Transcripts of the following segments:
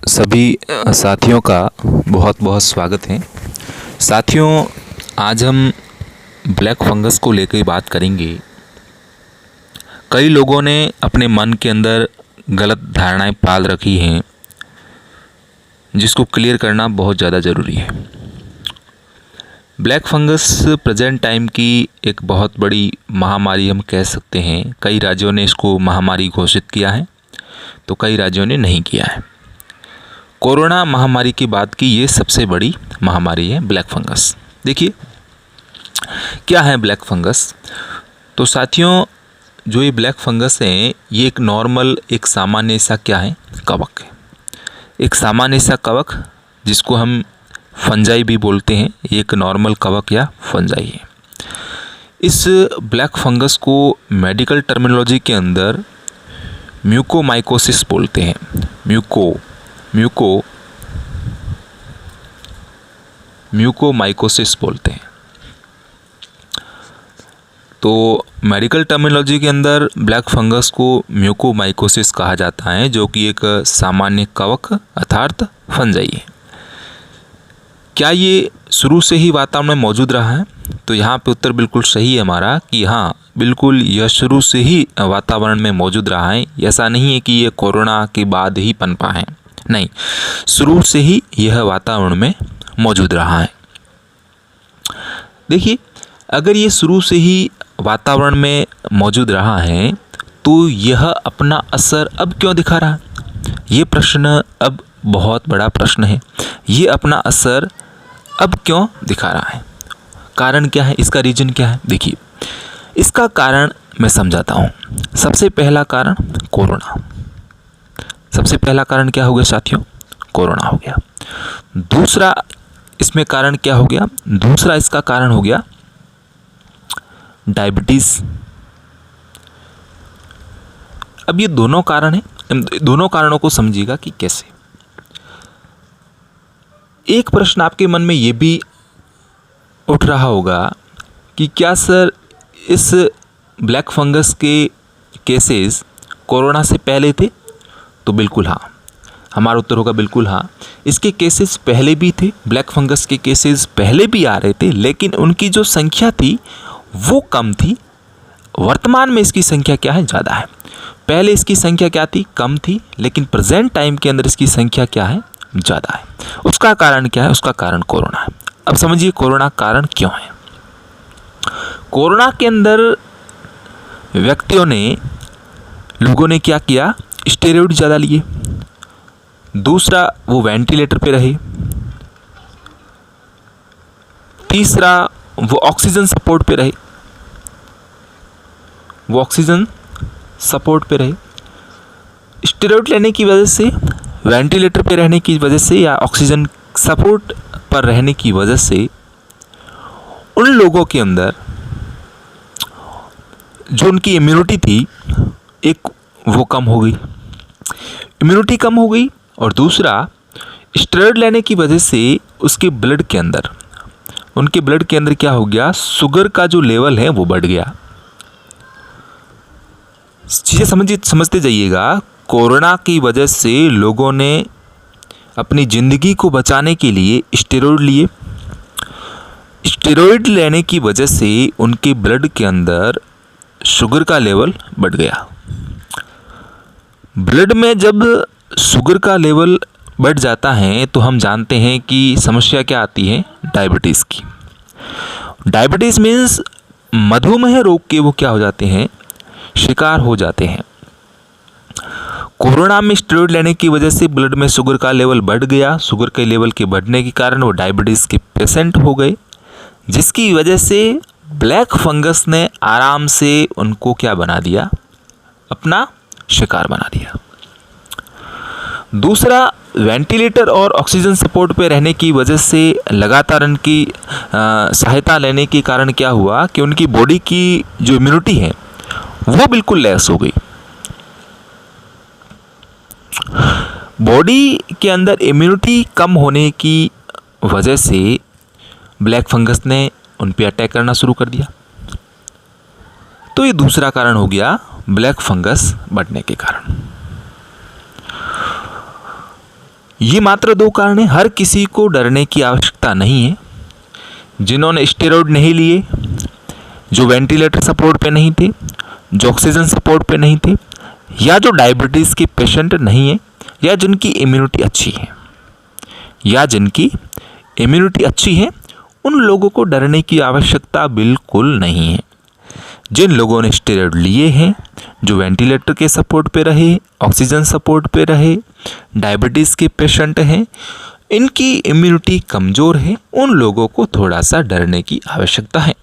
सभी साथियों का बहुत बहुत स्वागत है। साथियों, आज हम ब्लैक फंगस को लेकर बात करेंगे। कई लोगों ने अपने मन के अंदर गलत धारणाएं पाल रखी हैं, जिसको क्लियर करना बहुत ज़्यादा ज़रूरी है। ब्लैक फंगस प्रेजेंट टाइम की एक बहुत बड़ी महामारी हम कह सकते हैं। कई राज्यों ने इसको महामारी घोषित किया है, तो कई राज्यों ने नहीं किया है। कोरोना महामारी की बात की ये सबसे बड़ी महामारी है ब्लैक फंगस। देखिए क्या है ब्लैक फंगस। तो साथियों, जो ये ब्लैक फंगस है ये एक नॉर्मल, एक सामान्य सा क्या है, कवक है। एक सामान्य सा कवक जिसको हम फंजाई भी बोलते हैं, ये एक नॉर्मल कवक या फंजाई है। इस ब्लैक फंगस को मेडिकल टर्मिनोलॉजी के अंदर म्यूकोमाइकोसिस बोलते हैं। म्यूकोमाइकोसिस बोलते हैं। तो मेडिकल टर्मिनोलॉजी के अंदर ब्लैक फंगस को म्यूकोमाइकोसिस कहा जाता है, जो कि एक सामान्य कवक अर्थात फंजाई है। क्या ये शुरू से ही वातावरण में मौजूद रहा है? तो यहाँ पे उत्तर बिल्कुल सही है हमारा कि हाँ, बिल्कुल यह शुरू से ही वातावरण में मौजूद रहा है। ऐसा नहीं है कि ये कोरोना के बाद ही पनपा है, नहीं, शुरू से ही यह वातावरण में मौजूद रहा है। देखिए, अगर ये शुरू से ही वातावरण में मौजूद रहा है तो यह अपना असर अब क्यों दिखा रहा है? ये प्रश्न अब बहुत बड़ा प्रश्न है। ये अपना असर अब क्यों दिखा रहा है? कारण क्या है? इसका रीजन क्या है? देखिए, इसका कारण मैं समझाता हूँ। सबसे पहला कारण कोरोना। सबसे पहला कारण क्या हो गया साथियों? कोरोना हो गया। दूसरा इसमें कारण क्या हो गया? दूसरा इसका कारण हो गया डायबिटीज। अब ये दोनों कारण हैं। दोनों कारणों को समझिएगा कि कैसे। एक प्रश्न आपके मन में ये भी उठ रहा होगा कि क्या सर इस ब्लैक फंगस के केसेस कोरोना से पहले थे? तो बिल्कुल हाँ, हमारा उत्तर होगा बिल्कुल हाँ। इसके केसेस पहले भी थे, ब्लैक फंगस के केसेस पहले भी आ रहे थे, लेकिन उनकी जो संख्या थी वो कम थी। वर्तमान में इसकी संख्या क्या है? ज़्यादा है। पहले इसकी संख्या क्या थी? कम थी, लेकिन प्रेजेंट टाइम के अंदर इसकी संख्या क्या है? ज़्यादा है। उसका कारण क्या है? उसका कारण कोरोना है। अब समझिए कोरोना कारण क्यों है। कोरोना के अंदर लोगों ने क्या किया? स्टेरॉइड ज़्यादा लिए। दूसरा, वो वेंटिलेटर पे रहे। तीसरा, वो ऑक्सीजन सपोर्ट पे रहे। स्टेरॉइड लेने की वजह से, वेंटिलेटर पे रहने की वजह से या ऑक्सीजन सपोर्ट पर रहने की वजह से उन लोगों के अंदर जो उनकी इम्यूनिटी थी, एक वो कम हो गई। इम्यूनिटी कम हो गई। और दूसरा, स्टेरॉइड लेने की वजह से उनके ब्लड के अंदर क्या हो गया? शुगर का जो लेवल है वो बढ़ गया। चीज़ें समझते जाइएगा। कोरोना की वजह से लोगों ने अपनी ज़िंदगी को बचाने के लिए स्टेरॉइड लिए। स्टेरॉइड लेने की वजह से उनके ब्लड के अंदर शुगर का लेवल बढ़ गया। ब्लड में जब शुगर का लेवल बढ़ जाता है तो हम जानते हैं कि समस्या क्या आती है? डायबिटीज़ की। डायबिटीज़ मीन्स मधुमेह रोग के वो क्या हो जाते हैं? शिकार हो जाते हैं। कोरोना में स्टेरॉइड लेने की वजह से ब्लड में शुगर का लेवल बढ़ गया। शुगर के लेवल के बढ़ने के कारण वो डायबिटीज़ के पेशेंट हो गए, जिसकी वजह से ब्लैक फंगस ने आराम से उनको क्या बना दिया? अपना शिकार बना दिया। दूसरा, वेंटिलेटर और ऑक्सीजन सपोर्ट पे रहने की वजह से लगातार उनकी सहायता लेने के कारण क्या हुआ कि उनकी बॉडी की जो इम्यूनिटी है वो बिल्कुल लेस हो गई। बॉडी के अंदर इम्यूनिटी कम होने की वजह से ब्लैक फंगस ने उन पे अटैक करना शुरू कर दिया। तो ये दूसरा कारण हो गया ब्लैक फंगस बढ़ने के कारण। ये मात्र 2 कारण हैं। हर किसी को डरने की आवश्यकता नहीं है। जिन्होंने स्टेरॉइड नहीं लिए, जो वेंटिलेटर सपोर्ट पे नहीं थे, जो ऑक्सीजन सपोर्ट पे नहीं थे, या जो डायबिटीज़ के पेशेंट नहीं है, या जिनकी इम्यूनिटी अच्छी है, उन लोगों को डरने की आवश्यकता बिल्कुल नहीं है। जिन लोगों ने स्टेरॉइड लिए हैं, जो वेंटिलेटर के सपोर्ट पे रहे, ऑक्सीजन सपोर्ट पे रहे, डायबिटीज़ के पेशेंट हैं, इनकी इम्यूनिटी कमज़ोर है, उन लोगों को थोड़ा सा डरने की आवश्यकता है।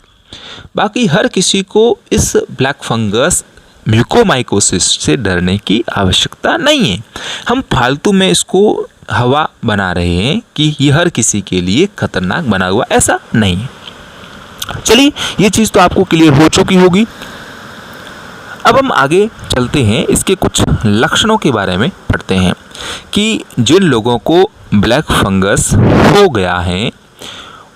बाकी हर किसी को इस ब्लैक फंगस म्यूकोमाइकोसिस से डरने की आवश्यकता नहीं है। हम फालतू में इसको हवा बना रहे हैं कि ये हर किसी के लिए खतरनाक बना हुआ, ऐसा नहीं है। चलिए, ये चीज़ तो आपको क्लियर हो चुकी होगी। अब हम आगे चलते हैं, इसके कुछ लक्षणों के बारे में पढ़ते हैं कि जिन लोगों को ब्लैक फंगस हो गया है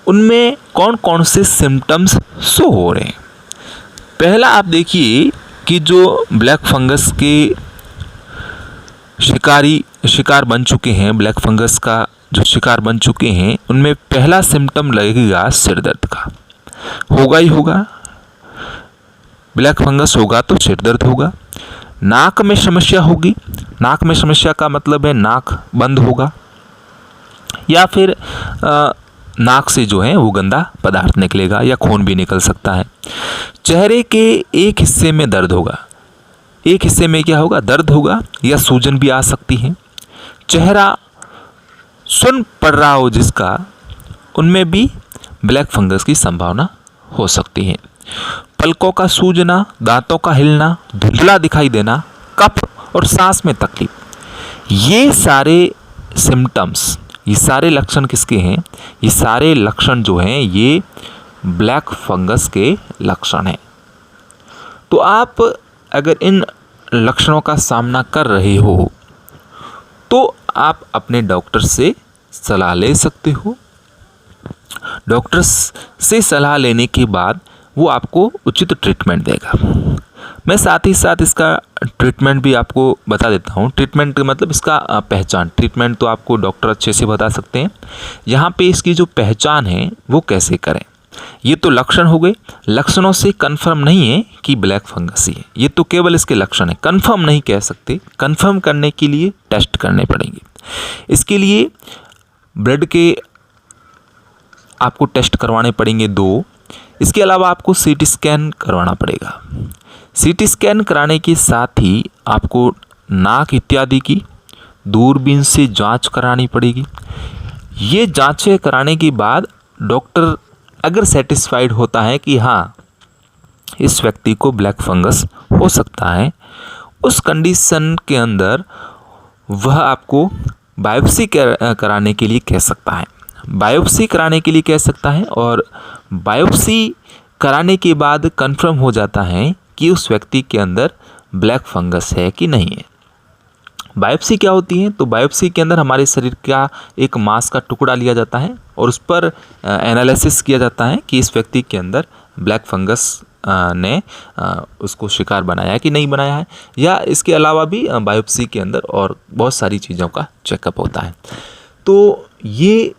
उनमें कौन कौन से सिम्टम्स शो हो रहे हैं। पहला आप देखिए कि जो ब्लैक फंगस के शिकार बन चुके हैं, ब्लैक फंगस का जो शिकार बन चुके हैं, उनमें पहला सिम्टम लगेगा सिर दर्द का। होगा ही होगा, ब्लैक फंगस होगा तो सिर दर्द होगा। नाक में समस्या होगी। नाक में समस्या का मतलब है नाक बंद होगा, या फिर नाक से जो है वो गंदा पदार्थ निकलेगा, या खून भी निकल सकता है। चेहरे के एक हिस्से में दर्द होगा। एक हिस्से में क्या होगा? दर्द होगा, या सूजन भी आ सकती है। चेहरा सुन्न पड़ रहा हो जिसका, उनमें भी ब्लैक फंगस की संभावना हो सकती है। पलकों का सूजना, दांतों का हिलना, धुंधला दिखाई देना, कफ और सांस में तकलीफ, ये सारे सिम्टम्स, ये सारे लक्षण किसके हैं? ये सारे लक्षण जो हैं ये ब्लैक फंगस के लक्षण हैं। तो आप अगर इन लक्षणों का सामना कर रहे हो तो आप अपने डॉक्टर से सलाह ले सकते हो। डॉक्टर से सलाह लेने के बाद वो आपको उचित ट्रीटमेंट देगा। मैं साथ ही साथ इसका ट्रीटमेंट भी आपको बता देता हूँ। ट्रीटमेंट मतलब इसका पहचान, ट्रीटमेंट तो आपको डॉक्टर अच्छे से बता सकते हैं। यहाँ पे इसकी जो पहचान है वो कैसे करें। ये तो लक्षण हो गए। लक्षणों से कंफर्म नहीं है कि ब्लैक फंगस ही है, ये तो केवल इसके लक्षण है, कंफर्म नहीं कह सकते। कंफर्म करने के लिए टेस्ट करने पड़ेंगे। इसके लिए ब्लड के आपको टेस्ट करवाने पड़ेंगे 2। इसके अलावा आपको सीटी स्कैन करवाना पड़ेगा। सीटी स्कैन कराने के साथ ही आपको नाक इत्यादि की दूरबीन से जांच करानी पड़ेगी। ये जांचें कराने के बाद डॉक्टर अगर सेटिस्फाइड होता है कि हाँ इस व्यक्ति को ब्लैक फंगस हो सकता है, उस कंडीशन के अंदर वह आपको बायोप्सी कराने के लिए कह सकता है। बायोप्सी कराने के लिए कह सकता है, और बायोप्सी कराने के बाद कंफर्म हो जाता है कि उस व्यक्ति के अंदर ब्लैक फंगस है कि नहीं है। बायोप्सी क्या होती है? तो बायोप्सी के अंदर हमारे शरीर का एक मांस का टुकड़ा लिया जाता है और उस पर एनालिसिस किया जाता है कि इस व्यक्ति के अंदर ब्लैक फंगस ने उसको शिकार बनाया है कि नहीं बनाया है। या इसके अलावा भी बायोप्सी के अंदर और बहुत सारी चीज़ों का चेकअप होता है। तो ये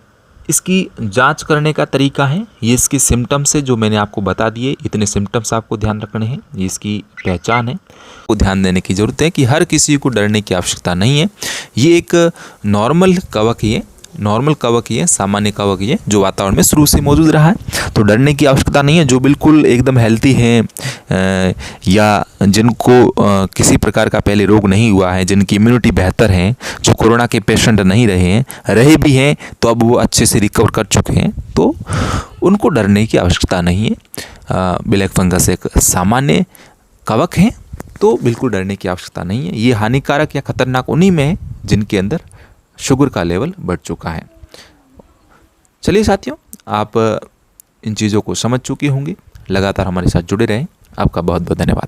इसकी जांच करने का तरीका है। ये इसके सिम्टम्स है जो मैंने आपको बता दिए। इतने सिम्टम्स आपको ध्यान रखने हैं। ये इसकी पहचान है, को ध्यान देने की ज़रूरत है कि हर किसी को डरने की आवश्यकता नहीं है। ये एक नॉर्मल कवक ही है, नॉर्मल कवक ही है, सामान्य कवक ही है जो वातावरण में शुरू से मौजूद रहा है। तो डरने की आवश्यकता नहीं है। जो बिल्कुल एकदम हेल्थी हैं या जिनको किसी प्रकार का पहले रोग नहीं हुआ है, जिनकी इम्यूनिटी बेहतर है, जो कोरोना के पेशेंट नहीं रहे भी हैं तो अब वो अच्छे से रिकवर कर चुके हैं, तो उनको डरने की आवश्यकता नहीं है। ब्लैक फंगस एक सामान्य कवक है, तो बिल्कुल डरने की आवश्यकता नहीं है। ये हानिकारक या खतरनाक उन्हीं में है जिनके अंदर शुगर का लेवल बढ़ चुका है। चलिए साथियों, आप इन चीज़ों को समझ चुके होंगे। लगातार हमारे साथ जुड़े रहें। आपका बहुत बहुत धन्यवाद।